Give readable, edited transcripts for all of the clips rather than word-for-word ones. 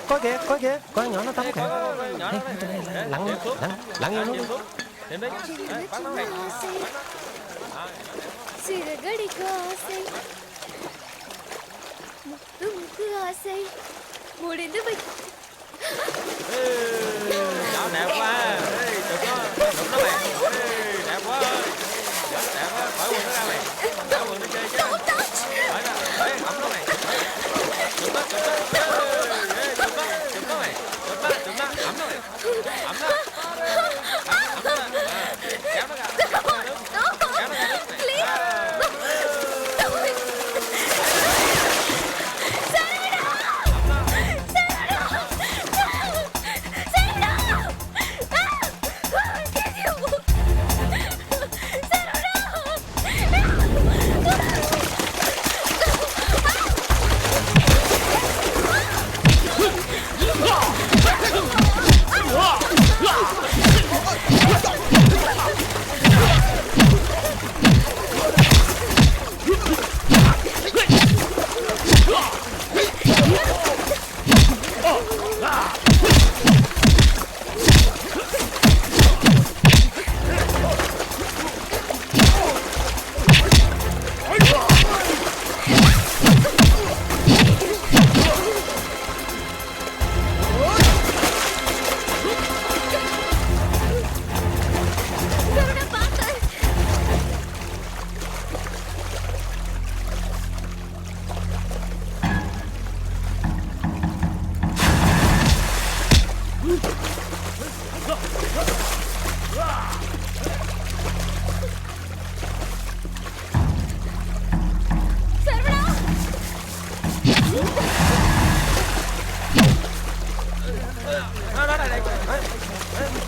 Có kìa, con nhỏ nó tắm kìa. Lặn vô nó. Tìm đi. Bắn nó này. Siragadikka ஆசை முத்துமுக்கு ஆசை முடிந்து Nhỏ đẹp quá. Chụp nó mày. Đẹp quá. Đẹp quá. Khỏi quần nó ra mày. Ra quần nó chơi chứ. Khỏi ra. Ẩm nó mày. Chụp nó mày. Chụp nó. Ẩm nó mày. Ẩm nó. Kéo nó ra.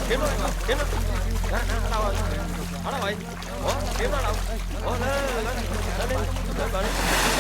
Kéo nó ra nước kiếm nó đâu rồi? Ở đâu vậy? Ủa, kiếm nó đâu? Ủa, lên vào đi, chạy đi,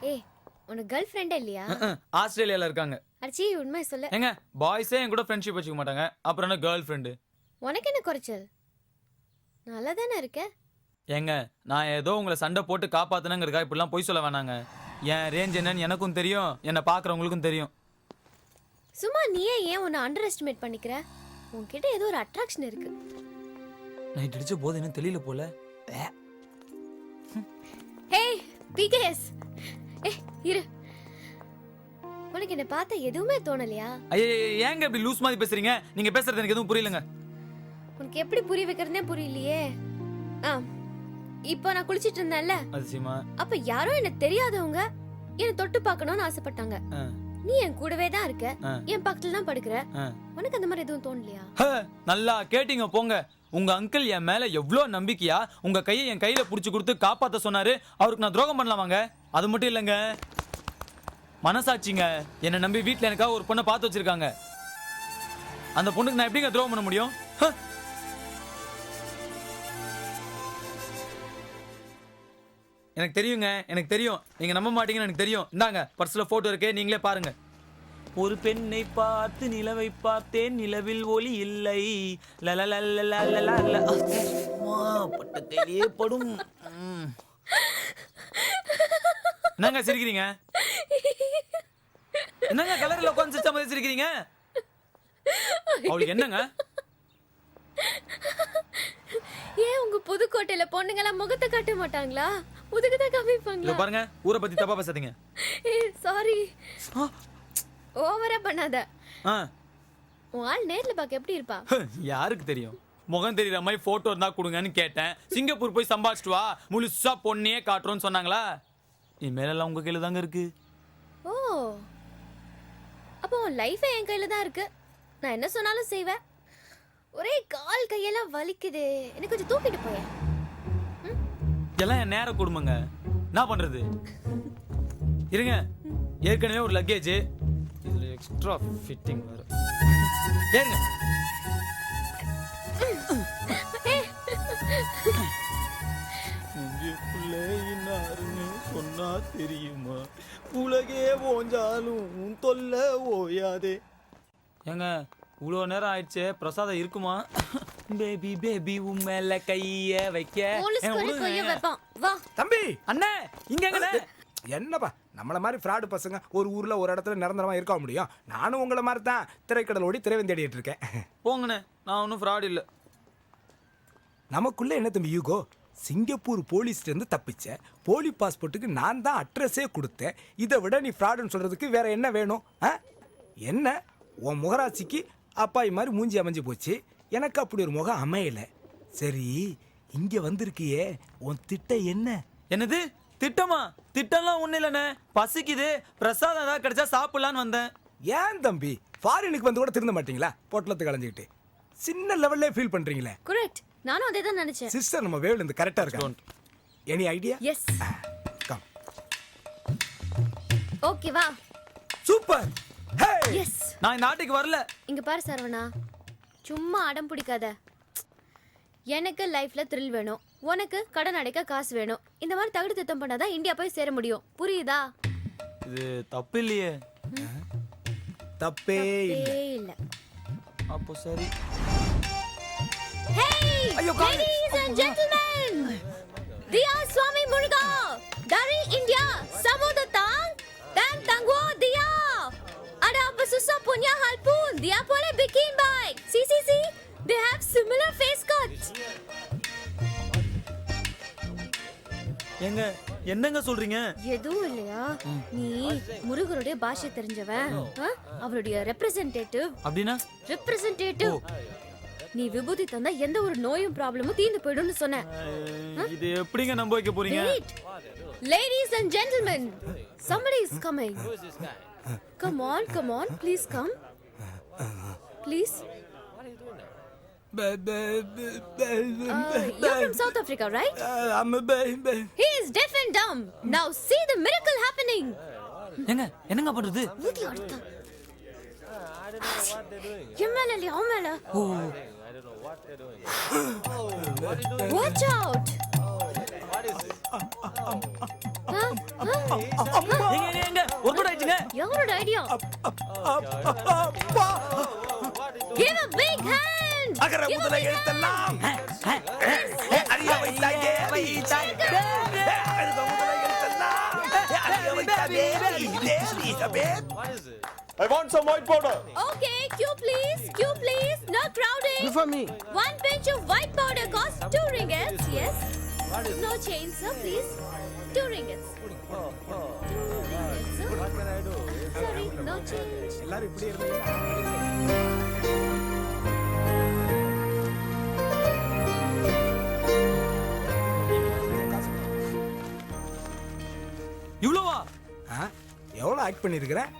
ஏய், உனக்கு girl ஃப்ரெண்டே இல்லையா? ஆஸ்திரேலியால இருக்காங்க. அடச்சி, உண்மை சொல்லு. ஏங்க, பாய்ஸே என் கூட ஃப்ரெண்ட்ஷிப் வச்சுக்க மாட்டாங்க. அப்புறம் என்ன கேர்ள் ஃப்ரெண்டு? உனக்கு என்ன குறைச்சல்? நல்லா தானே இருக்க. ஏங்க, நான் ஏதோ உங்களை சண்டை போட்டு காப்பாத்தணுங்கிறக்கா இப்படிலாம் பொய் சொல்ல வேணாங்க. என் ரேஞ்ச் என்னன்னு எனக்கும் தெரியும், என்னை பார்க்குறவங்களுக்கும் தெரியும். சும்மா நீயே ஏன் உன்னை அண்டர் எஸ்டிமேட் பண்ணிக்கிற? உன்கிட்ட ஏதோ ஒரு அட்ராக்ஷன் இருக்கு. நைட் அடிச்ச போது என்ன தெரியல போல. ஏய், பிகேஎஸ். ஏய், இரு. உனக்கு என்ன பார்த்தா எதுவுமே தோணலையா? ஐயே, ஏங்க இப்படி லூஸ் மாதிரி பேசுறீங்க? நீங்க பேசுறது எனக்கு எதுவும் புரியலங்க. உனக்கு எப்படி புரிய வைக்கிறதுனே புரியலையே. இப்போ நான் குளிச்சிட்டு இருந்தேன்ல, அதிசயமா அப்ப யாரோ எனக்கு தெரியாதவங்க என்ன தொட்டு பார்க்கணும்னு ஆசைப்பட்டாங்க. நீ என் கூடவே தான் இருக்க, என் பக்கத்துல தான் படுக்கிற. உனக்கு அந்த மாதிரி எதுவும் தோணலையா? நல்லா கேட்டீங்க போங்க. உங்க அங்கிள் என் மேல எவ்வளவு நம்பிக்கையா உங்க கையை என் கையில புடிச்சு கொடுத்து காப்பாத்த சொன்னாரு. அவருக்கு நான் துரோகம் பண்ணலாமாங்க? அது மட்டும் இல்லைங்க, மனசாட்சிங்க. என்னை நம்பி வீட்டுல எனக்காக ஒரு பொண்ணை பார்த்து வச்சிருக்காங்க. அந்த பொண்ணுக்கு நான் எப்படிங்க துரோகம் பண்ண முடியும்? எனக்கு தெரியுங்க, எனக்கு தெரியும். நீங்க நம்ப மாட்டீங்கன்னு எனக்கு தெரியும். இந்தாங்க, பர்ஸ்ல போட்டோ இருக்கே, நீங்களே பாருங்க. ஒரு பெண்ணை பார்த்து நிலவை பார்த்தேன், நிலவில் ஒளி இல்லை. பட்டத்திலேயே படும். என்னங்க சிரிக்கிறீங்க? என்னங்க கலர்ல உட்காந்து சிரிச்ச மாதிரி சிரிக்கிறீங்க? அவளுக்கு என்னங்க? ஏன் உங்க புதுக்கோட்டையில பொண்ணுங்க எல்லாம் முகத்தை காட்ட மாட்டாங்களா? முதுகுதான் காமிப்பாங்களா? இதோ பாருங்க, ஊரை பத்தி தப்பா பேசாதீங்க. சாரி. ஓவரா பண்ணாத. ஆ. உன் ஆள் நேர்ல பார்க்க எப்படி இருப்பா? யாருக்கு தெரியும்? முகம் தெரியற மாதிரி போட்டோ இருந்தா கொடுங்கன்னு கேட்டேன். சிங்கப்பூர் போய் சம்பாதிச்சிட்டு வா, முழுசா பொண்ணையே காட்டுறோன்னு சொன்னாங்களா? இனிமேலாம் உங்க கையில தாங்க இருக்கு. ஓ, அப்போ உன் லைஃபே என் கையில தான் இருக்கு. நான் என்ன சொன்னாலும் செய்வேன். ஒரே கால் கையெல்லாம் வலிக்குது. எனக்கு கொஞ்சம் தூக்கிட்டு போய். எல்லாம் என் நேர குடும்பங்க. என்ன பண்றது? இருங்க, ஏற்கனவே ஒரு லக்கேஜ், இதுல எக்ஸ்ட்ரா ஃபிட்டிங் வேற. ஏங்க சொன்னா தெரியுமா? உலகே ஓஞ்சாலும் தொல்ல ஓயாதே. ஏங்க இவ்வளோ நேரம் ஆயிடுச்சு, பிரசாதம் இருக்குமா? பேபி பேபி உண்மையில கைய வைக்க. வா தம்பி அண்ணே, இங்க எங்கண்ணே? என்னப்பா நம்மள மாதிரி ஃப்ராடு பசங்க ஒரு ஊர்ல ஒரு இடத்துல நிரந்தரமா இருக்க முடியும்? நானும் உங்களை மாதிரி தான் திரைக்கடல் ஓடி திரைவன் தேடிட்டு இருக்கேன். போங்கண்ணே, நான் ஒன்றும் ஃப்ராட் இல்லை. நமக்குள்ள என்ன தம்பி யூகோ? சிங்கப்பூர் போலீஸ்ல இருந்து தப்பிச்ச போலி பாஸ்போர்ட்டுக்கு நான் தான் அட்ரஸே கொடுத்தேன். இதை விட நீ ஃப்ராடுன்னு சொல்றதுக்கு வேற என்ன வேணும்? என்ன உன் முகராட்சிக்கு அப்பாய் மாதிரி மூஞ்சி அமைஞ்சு போச்சு, எனக்கு அப்படி ஒரு முகம் அமையல. சரி இங்க வந்திருக்கியே, உன் திட்டம் என்ன? என்னது திட்டமா? திட்டம்லாம் ஒன்றும் இல்லைண்ணே, பசிக்குது, பிரசாதம் ஏதாவது கிடைச்சா சாப்பிடலான்னு வந்தேன். ஏன் தம்பி ஃபாரினுக்கு வந்து கூட திருந்த மாட்டீங்களா? பொட்டலத்தை களைஞ்சிக்கிட்டு சின்ன லெவல்ல ஃபீல் பண்றீங்களே. கரெக்ட், நானும் அதே தான் நினைச்சேன். சிஸ்டர் நம்ம வேவ்ல இருந்து கரெக்டா இருக்கா? Any idea? Yes. Come. Okay வா. சூப்பர். Hey yes. நான் இந்த நாட்டுக்கு வரல. இங்க பாரு சரவணா, சும்மா அடம் பிடிக்காத. எனக்கு லைஃப்ல த்ரில் வேணும், உனக்கு கடன் அடைக்க காசு வேணும். இந்த மாதிரி தகுதி திட்டம் பண்ணாதான் இந்தியா போய் சேர முடியும். புரியுதா? இது தப்பு இல்லையே. தப்பே இல்ல. அப்போ சரி. Hey, ladies and gentlemen, Dia Swami Muruga, dari India, Samudatan, dan tangguh dia. Ada apa susah punya hal pun, dia boleh bikin baik. See, they have similar face cuts. ஏங்க என்னங்க சொல்றீங்க? எதுவும் இல்லையா? நீ முருகருடைய பாஷை தெரிஞ்சவன், அவருடைய ரெப்ரசன்டேட்டிவ். அப்படின்னா? ரெப்ரசன்டேட்டிவ். நீ விபூதி தந்தா எந்த ஒரு நோயும் ப்ராப்ளமும் தீர்ந்து போய்டும்னு சொன்ன. இது எப்படிங்க நம்ப வைக்க போறீங்க? Ladies and gentlemen, somebody is coming. Come on, please come. Please. You're from South Africa, right? I'm a baby. He is deaf and dumb. Now see the miracle happening. ஏங்க என்னங்க பண்றது? ஊதி அடுத்த. எம்மேல அவமேல. Watch out. ஏங்க ஒரு கூட ஆயிடுங்க. யாரோட idea? Give a big hand. அகர முதல எழுத்தெல்லாம் அறிய வைத்தாயே வைத்தாயே. அகர முதல எழுத்தெல்லாம் அறிய வைத்தாயே வைத்தாயே. I want some white powder. Okay, queue please. No crowding. For me. One pinch of white powder costs 2 ringgits. Yes. No change, sir, please. 2 ringgits. 2 ringgits, sir. What can I do? Sorry, no change. எல்லாரும் இப்படி இருந்தீங்க. இவ்வளவா? எவ்வளவு act பண்ணிருக்கிறேன்?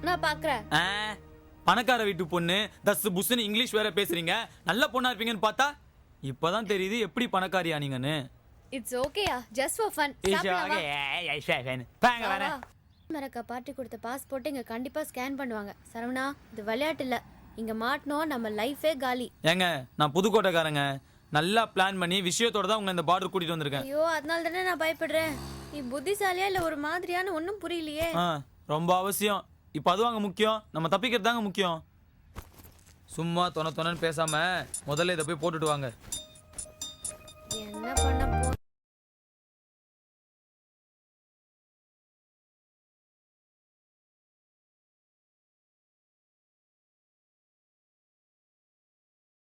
நான் பாக்குறேன். பணக்கார வீட்டு பொண்ணு, தஸ் புஸ்ன்னு English வேற பேசுறீங்க. நல்ல பொண்ணா இருப்பீங்கன்னு பார்த்தா இப்பதான் தெரியுது எப்படி பணக்காரியா நீங்கன்னு. It's okay, just for fun. மரக்கா பார்ட்டி கொடுத்த பாஸ்போர்ட் இங்க கண்டிப்பா ஸ்கேன் பண்ணுவாங்க. சரவணா, இது விளையாட்டு இல்ல. இங்க மாட்டணும் நம்ம லைஃபே காலி. ஏங்க நான் புதுக்கோட்டைக்காரங்க, நல்லா பிளான் பண்ணி விஷயத்தோட தான் உங்க இந்த பார்டர் கூட்டிட்டு வந்திருக்கேன். ஐயோ, அதனால தானே நான் பயப்படுறேன். நீ புத்திசாலியா இல்ல ஒரு மாதிரியான ஒன்னும் புரியலையே. ரொம்ப அவசியம். இப்ப அதுவாங்க முக்கியம், நம்ம தப்பிக்கிறது தாங்க முக்கியம். சும்மா தொணன்னு பேசாம முதல்ல இதை போய் போட்டுட்டு வாங்க.